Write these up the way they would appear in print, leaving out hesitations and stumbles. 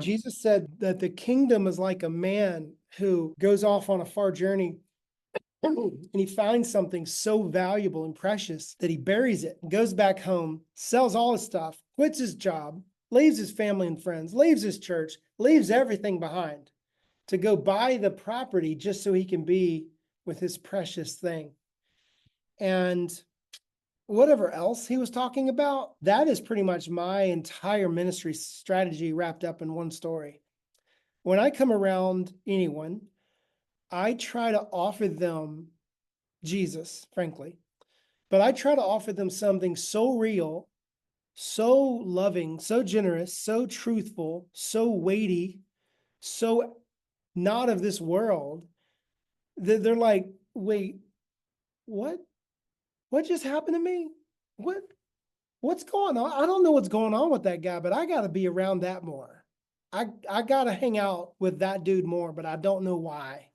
Jesus said that the kingdom is like a man who goes off on a far journey and he finds something so valuable and precious that he buries it, goes back home, sells all his stuff, quits his job, leaves his family and friends, leaves his church, leaves everything behind to go buy the property just so he can be with his precious thing. And whatever else he was talking about, that is pretty much my entire ministry strategy wrapped up in one story. When I come around anyone, I try to offer them Jesus, frankly, but I try to offer them something so real, so loving, so generous, so truthful, so weighty, so not of this world that they're like, wait, what? What just happened to me? What? What's going on? I don't know what's going on with that guy, but I got to be around that more. I got to hang out with that dude more, but I don't know why.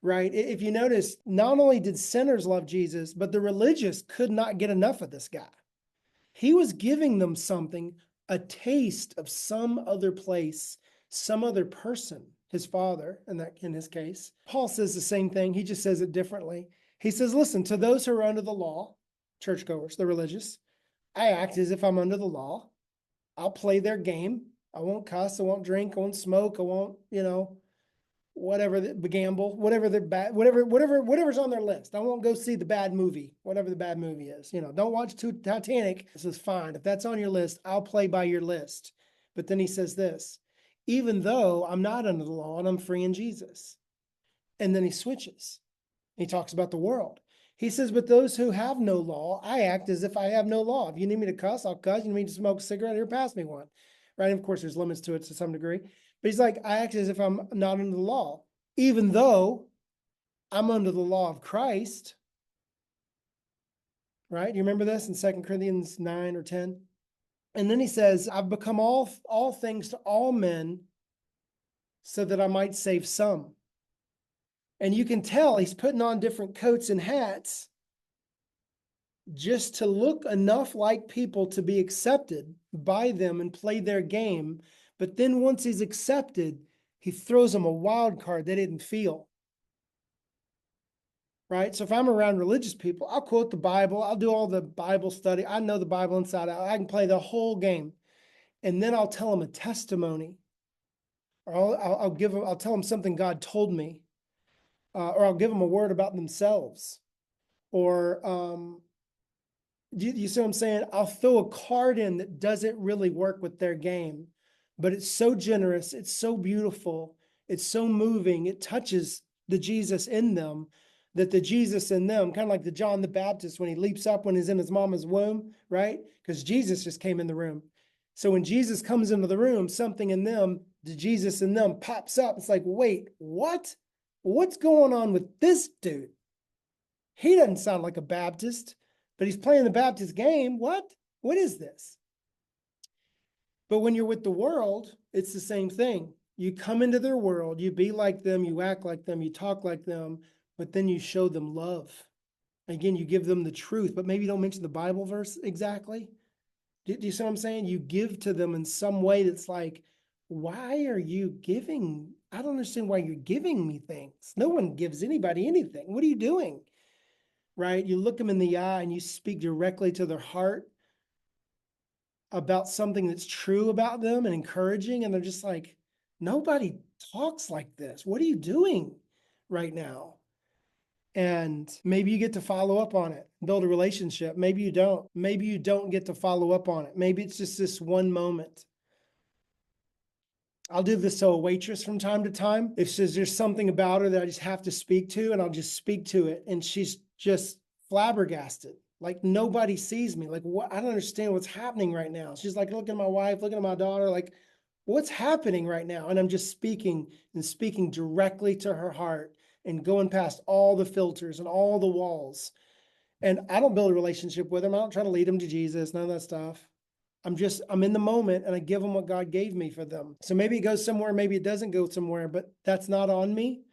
Right? If you notice, not only did sinners love Jesus, but the religious could not get enough of this guy. He was giving them something, a taste of some other place, some other person, his father, in his case. Paul says the same thing. He just says it differently. He says, listen, to those who are under the law, churchgoers, the religious, I act as if I'm under the law. I'll play their game. I won't cuss. I won't drink. I won't smoke. I won't, whatever the gamble, whatever the bad, whatever's on their list. I won't go see the bad movie, whatever the bad movie is. Don't watch Titanic. This is fine. If that's on your list, I'll play by your list. But then he says this, even though I'm not under the law and I'm free in Jesus. And then he switches. He talks about the world. He says, but those who have no law, I act as if I have no law. If you need me to cuss, I'll cuss. You need me to smoke a cigarette, here, pass me one. Right? And of course, there's limits to it to some degree. But he's like, I act as if I'm not under the law, even though I'm under the law of Christ. Right? You remember this in 2 Corinthians 9 or 10? And then he says, I've become all things to all men so that I might save some. And you can tell he's putting on different coats and hats just to look enough like people to be accepted by them and play their game. But then once he's accepted, he throws them a wild card they didn't feel. Right? So if I'm around religious people, I'll quote the Bible. I'll do all the Bible study. I know the Bible inside out. I can play the whole game. And then I'll tell them a testimony. Or I'll tell them something God told me. Or I'll give them a word about themselves. Or you see what I'm saying? I'll throw a card in that doesn't really work with their game, but it's so generous, it's so beautiful, it's so moving, it touches the Jesus in them, that the Jesus in them, kind of like the John the Baptist when he leaps up when he's in his mama's womb, right? Because Jesus just came in the room. So when Jesus comes into the room, something in them, the Jesus in them pops up. It's like, wait, what? What's going on with this dude? He doesn't sound like a Baptist, but he's playing the Baptist game. What? What is this? But when you're with the world, it's the same thing. You come into their world, you be like them, you act like them, you talk like them, but then you show them love. Again, you give them the truth, but maybe you don't mention the Bible verse exactly. Do you see what I'm saying? You give to them in some way that's like, why are you giving? I don't understand why you're giving me things. No one gives anybody anything. What are you doing? Right? You look them in the eye and you speak directly to their heart about something that's true about them and encouraging. And they're just like, nobody talks like this. What are you doing right now? And maybe you get to follow up on it, build a relationship. Maybe you don't. Maybe you don't get to follow up on it. Maybe it's just this one moment. I'll do this to a waitress from time to time. If there's something about her that I just have to speak to, and I'll just speak to it, and she's just flabbergasted. Like nobody sees me. Like what? I don't understand what's happening right now. She's like looking at my wife, looking at my daughter, like what's happening right now? And I'm just speaking and speaking directly to her heart and going past all the filters and all the walls. And I don't build a relationship with them. I don't try to lead them to Jesus, none of that stuff. I'm in the moment and I give them what God gave me for them. So maybe it goes somewhere, maybe it doesn't go somewhere, but that's not on me.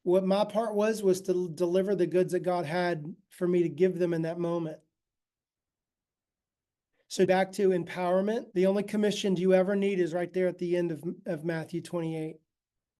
What my part was to deliver the goods that God had for me to give them in that moment. So back to empowerment, the only commission you ever need is right there at the end of Matthew 28.